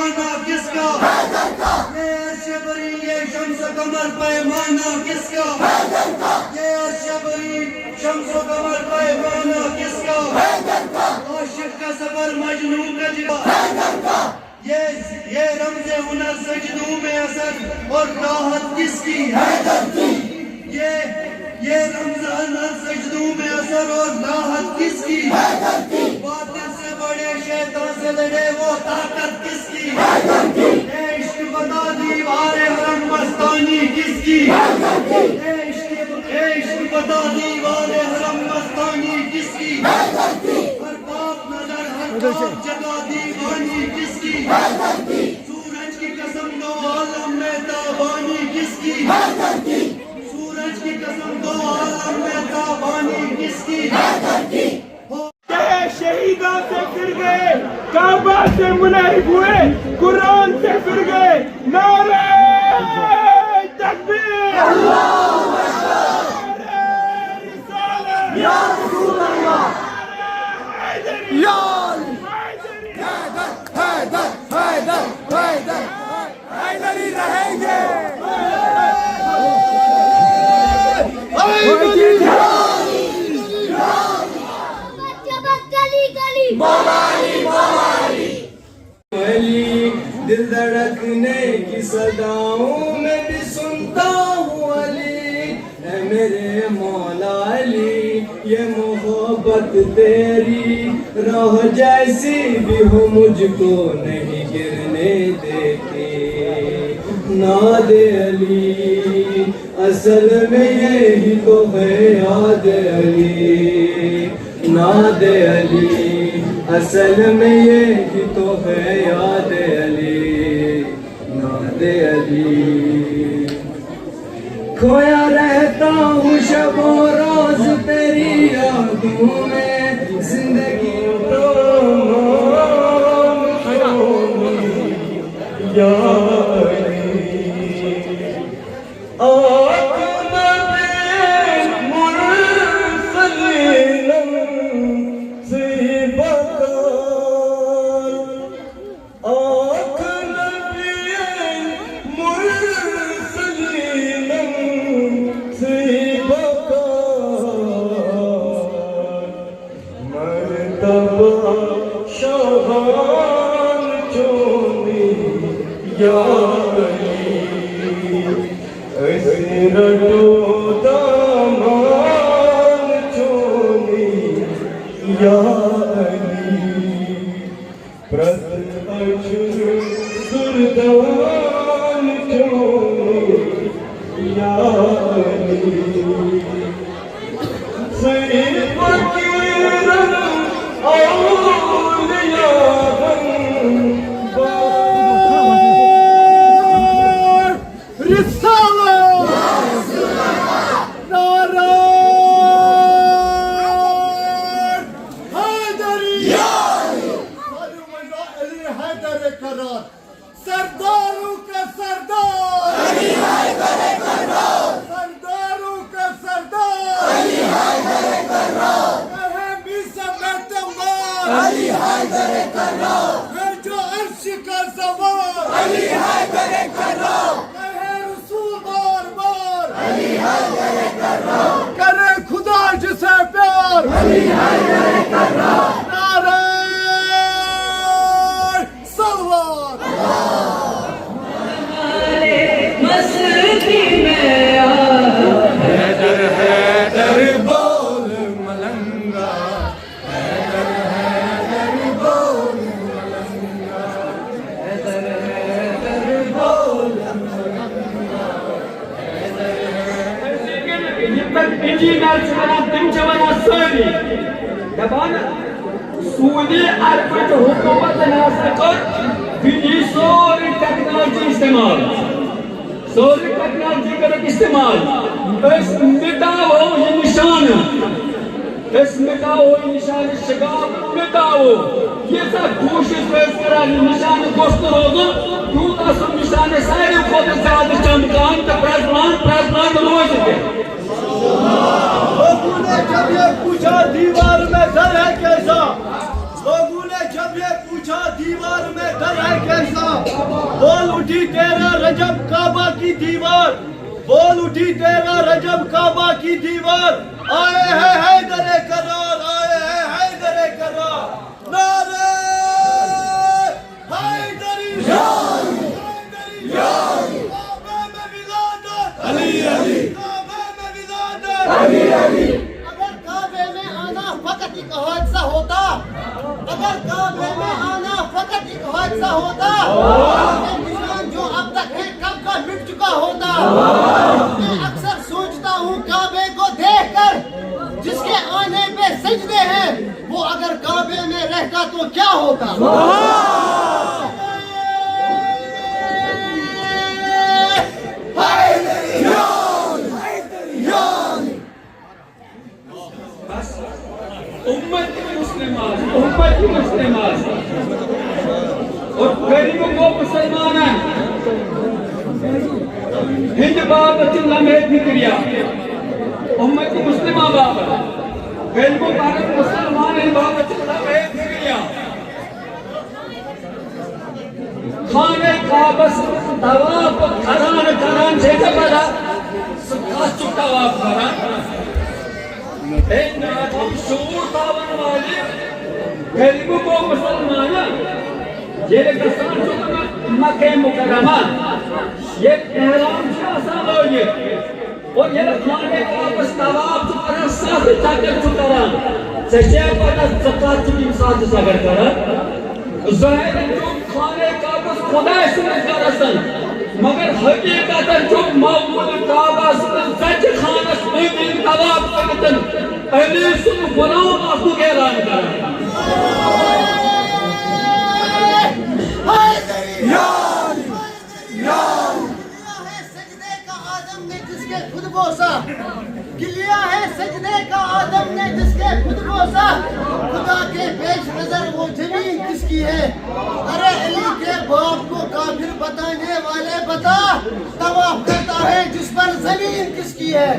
پیمانہ کس کا؟ یہ عرش بری یہ شمس و قمر پیمانہ کس کا؟ یہ عرش بری شمس و قمر پیمانہ کس کا؟ عاشق کا سفر مجنون کا جگہ، یہ رمز ہنر سجدوں میں اثر اور راحت کس کی؟ یہ رمز ہنر سجدوں میں اثر اور راحت کس کی؟ باطل سے بڑے شیطان سے لڑے وہ طاقت کس کی؟ اے عشق بتا دیوار حرم مستانی کس کی؟ اے عشق بتا دیوار حرم مستانی کس کی؟ ہر باپ نظر ہر باپ جگہ دیوانی کس کی؟ سورج کی قسم دو عالم میں تابانی کس کی؟ سورج کی قسم دو عالم میں تابانی کس کی؟ شہیدوں سے پھر گئے، کعبہ سے منحرف ہوئے، قرآن سے پھر گئے، نعرہ تکبیر، اللہ اکبر، نعرہ رسالت، یا رسول اللہ، یا حیدر، حیدر، حیدر، حیدری رہیں گے، علی دل دھڑکنے کی صداؤں میں بھی سنتا ہوں علی، اے میرے مولا علی یہ محبت تیری راہ جیسی بھی ہو مجھ کو نہیں گرنے دیتی، ناد علی اصل میں یہی تو ہے یاد علی، ناد علی اصل میں یہی تو ہے یاد علی، ناد علی، کھویا رہتا ہوں شب و روز تیری یادوں میں، زندگی سرداروں کا سردار علی حیدر کرار، سرداروں کا سردار علی حیدر کرار، ہے میسا بیتمار علی حیدر کرار، ہے جو عرش کا سوار علی حیدر کرار، ہے رسول بار بار علی حیدر کرار، کرے خدا جسے پیار علی حیدر کرار، نعرہ سلوات حیدر حیدر بول ملنگا، حیدر حیدر بول ملنگا، حیدر حیدر بول ملنگا، انجینئر تم چوانا سوری دبانا سعودی عربت حکومت ناسکت بھی سوری ٹیکنالوجی استعمال، سوری ٹیکنالوجی کرک استعمال، اس مٹاو یہ نشان، اس مٹاو یہ نشان شگاف مٹاو، یہ سب کوشش پیس کران نشان گوشت روزن یوتا سب نشان سائر خود زیادہ چمکان تو پرزمان روز کے لوگوں نے جب یہ پوچھا دیوار میں در ہے کیسا، لوگوں نے جب یہ پوچھا دیوار میں در ہے کیسا، اٹھی تیرا رجب کعبہ کی دیوار آئے ہیں حیدر کرار آئے ہیں حیدر کرار نعرہ حیدری حیدری کعبہ میں ولادت علی علی کعبہ میں ولادت علی علی اگر کعبے میں آنا فقط ایک حادثہ ہوتا اگر کعبے میں آنا فقط ایک حادثہ ہوتا نظام جو اب تک ہے کب کا مٹ چکا ہوتا میں اکثر سوچتا ہوں کعبے کو دیکھ کر جس کے آنے پہ سجدے ہیں وہ اگر کعبے میں رہتا تو کیا ہوتا امت مسلمان اور غریبوں کو مسلمان ہند بابت لمحے فکریا امت مسلمہ بابت غریبوں بابت مسلمان ہند بابت لمحے فکریا خانہ کعبہ طواف کران سے بڑا سکھاچو طواف کران ایک نام شعور تاون والے غریبوں کو مسلمانہ یہ کسان چکا مکہ مکرمہ یہ احرام شاہ لوگے اور یہ خانے کعبہ طواف چکا ساتھ چاکر چکا سچے پڑا زکات چکی ساتھ سگر کرا ظاہر جو خانے کعبہ خدا سے کرسن مگر حقیقت جو معبود کعبہ سچ خانہ سے طواف کرتن علی سن غلام آخو کے اعلان کرا سجدے کا آدم نے جس کے خود بوسا گلیا ہے سجدے کا آدم نے جس کے خود بوسا خدا کے پیش نظر وہ زمین کس کی ہے ارے علی کے باپ کو کافر بتانے والے بتا طواف کرتا ہے جس پر زمین کس کی ہے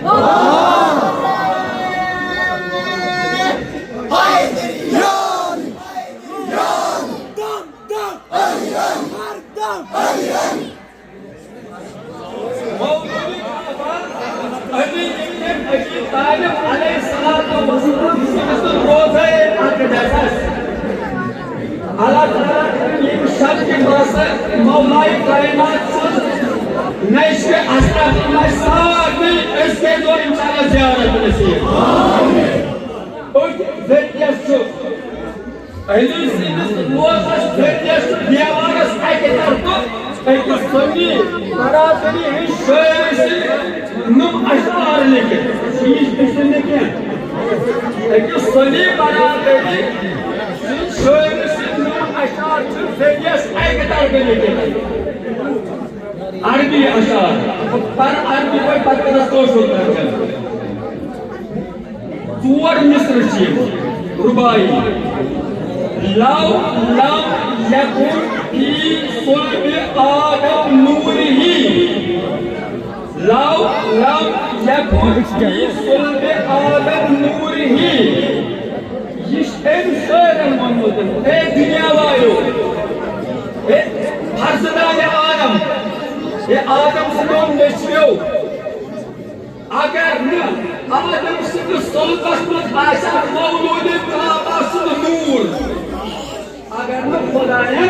طالب علیہ السلام روزہ اقدس اللہ تعالیٰ یہ شب کی باسر مولائی کائنات سن نیش کے اسرات میں ساتھ اس کے دو انشاءاللہ زیارت نصیب اور ذریعہ شک علی سینس روزش ذریعہ شک دیوارس ایک طرف ایک سنی برادری ہی شعر سے نم اشعار لکھے شیش پسند کیا ایک سنی برادری شعر سے نم اشعار ذریعہ ایک طرف لکھے عربی اشعار پر عربی کوئی پتہ رسوش ہوتا ہے دور مصر چیز ربائی لو لم یکن فی صلب آدم نورہی لو لم یکن فی صلب آدم نورہی یہ ان شعرن منمودن اے دنیا وائیو اے حرزدان آدم یہ آدم سنوں نشویو اگر نہ آدم سنوں صلبت مت آشا مولود کعبہ سنوں نور اگر نہ خدایہ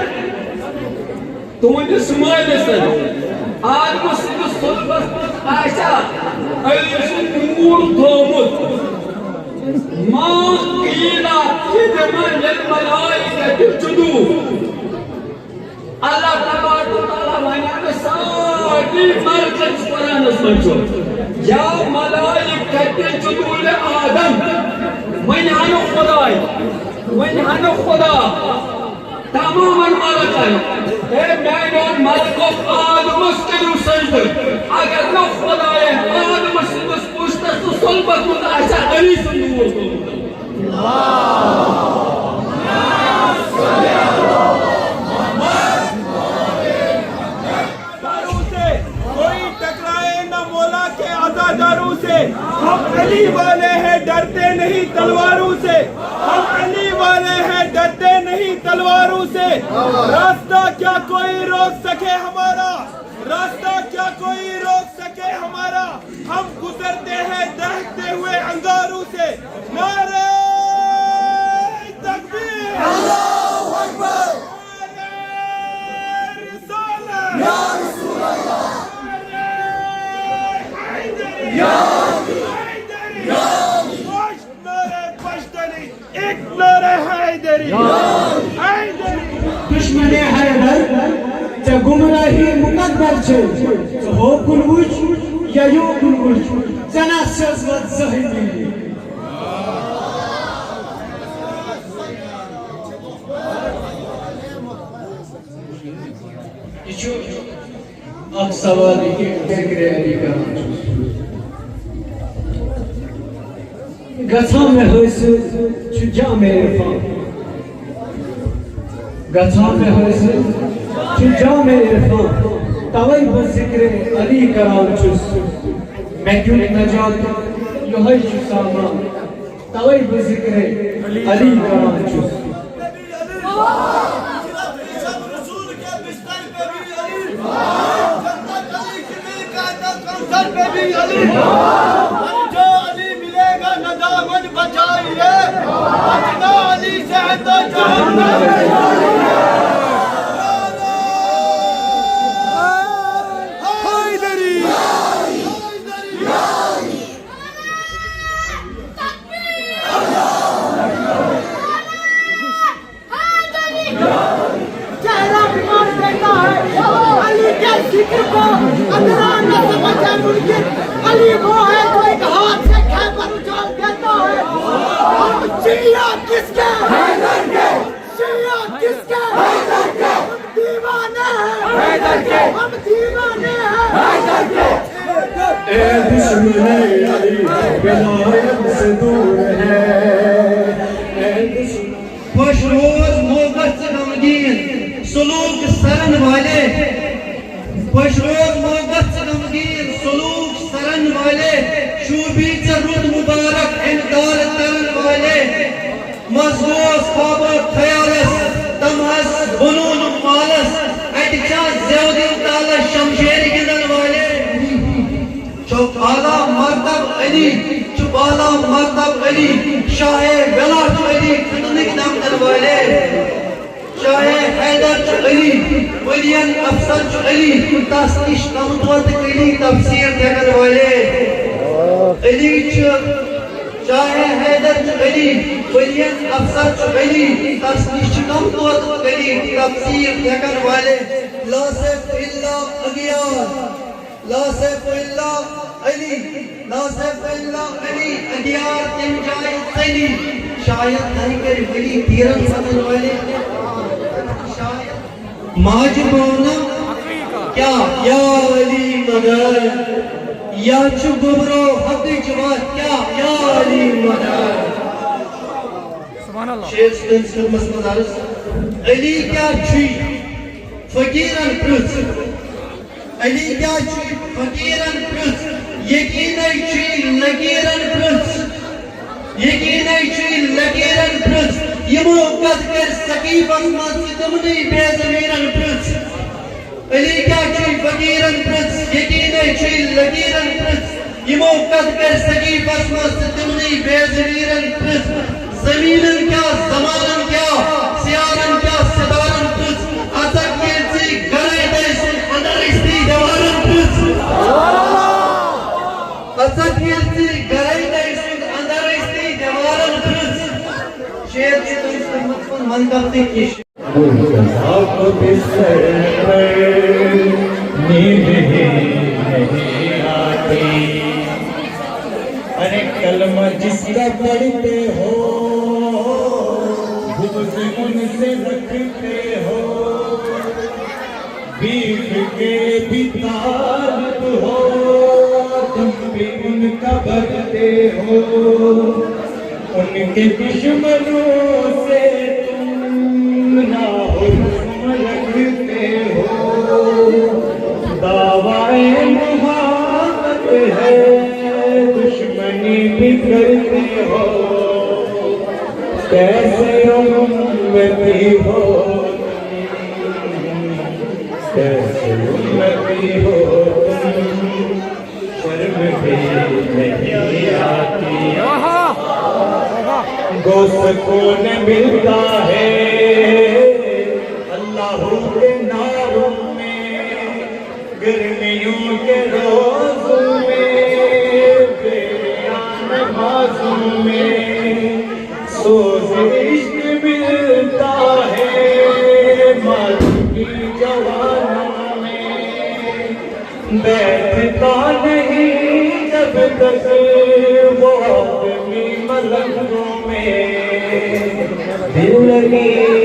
تمہیں سمائے سن آدم سنوں صلبت مت آشا ایسن نور دومت ما قیلہ خدمہ للملائکت جدو اللہ تبارک و تعالی ونیان ساری مرکز قرآن اسمچو یا ملائکت جدول آدم ونیان خدای ونیان خدا تماما ملکن اے میدان ملک آدم اسکرو سجد اگر نو خدای آدم اسکرو پوشتر تو صلبت متعشا علی سنور کو ہم علی والے ہیں ڈرتے نہیں تلواروں سے ہم علی والے ہیں ڈرتے نہیں تلواروں سے راستہ کیا کوئی روک سکے ہمارا راستہ کیا کوئی روک سکے کے ہمارا ہم گزرتے ہیں دہتے ہوئے انگاروں سے نعرہ تکبیر اللہ اکبر نعرہ رسالت یا رسول اللہ نعرہ حیدری یا حیدری پشت نعرہ پشتنی ایک نعرہ حیدری حیدری دشمن حیدر ژے گمراہی مقدر چھے ہو کن وچ یا یو کن وچ ژے نا چھس وت زہنی یہ چھو اکھ سوال کہ ذکر علی کران گژھان مے حاصل چھُ جامع عرفان گژھان مے حاصل چھُ جامع عرفان توے بہ ذکر علی کران چھُس مے کیوں نجات یہے چھُ سامان توے بہ ذکر علی کران چھُس رسول کے بستر پہ بھی علی جنت علی کی مل کا سر پہ بھی علی جو علی ملے گا ندامت بچائیے بچنا علی سے ہے تو جہنم حیدری چہرہ بیمار دیتا ہے علی کے ذکر کو اندران نہ سمجھے منکر علی وہ ہے جو ایک ہاتھ سے خیبر اجال دیتا ہے ہم شیعہ کس کے حیدر کے شیعہ کس کے حیدر کے ہم دیوانے ہیں حیدر کے ہم دیوانے ہیں حیدر کے اے دشمن علی ولایت سے دور ہے اے دشمن خوش روز محبت سے غمگین سلوک سرن والے خوش روز محبت سے غمگین سلوک سرن والے شوبی سے رد مبارک انکار ترن والے مضبوط خواب خیالس تمہس بنون مالس اٹچا زیودی تالا شمشیر گندن والے چوک آلا مرتب علی چوک آلا مرتب علی شاہ ولا چو علی کتنک نامدن والے شاہ حیدر چو علی ولین افسر چو علی تاسنش نمتوت علی تفسیر دیکھن والے علی چو شاہ حیدر چو علی ولین افسر چو علی تاسنش نمتوت علی تفسیر دیکھن والے لا صرف اللہ اگیار لا صرف اللہ علی لا صرف اللہ علی اگیار تم جائے علی شاید نہیں کر علی تیرن سمجھ والے ماجبونا کیا یا علی مدر یا چگبرو حق جواد کیا یا علی مدر شیخ سنس کرمس مدارس علی کیا چھوئی فقیرن پرس علی کیا چھوئی فقیرن پرس یقینائی چھوئی لگیرن پرس یقینائی چھوئی لگیرن پرس یمو قد کر سقیب اسمان ستمنی بے زمیرن پرس علی کیا چھوئی فقیرن پرس یقینائی چھوئی لگیرن پرس یمو قد کر سقیب اسمان ستمنی بے زمیرن پرس زمینن کیا زمانن کیا سیارن کیا صدارن پرس اتک کیلسی گرائے دیسن اندر استی دوارن پرس اتک کیلسی گرائے دیسن اندر استی دوارن پرس شیر کی تو اس پر مطمئن من کرتے کیش آپ بسر پر نیند نہیں آتی ارے کلمہ جس کا پڑھتے ہو بغض ان سے رکھتے ہو بیف کے بھی طالب ہو تم بھی ان کا بھرتے ہو ان کے دشمنوں سے تم ناحکم رکھتے ہو دعوائے محبت ہے دشمنی بھی کرتے ہو کیسے امتی ہو کیسے امتی ہو شرم بھی نہیں آتی گو سکون ملتا ہے اللہ کے ناروں میں گرمیوں کے روزوں میں بیان نمازوں میں سوز عشق ملتا ہے ماضی کی جوانوں میں بیٹھتا نہیں جب تک وہ آدمی ملنگوں میں دل لگی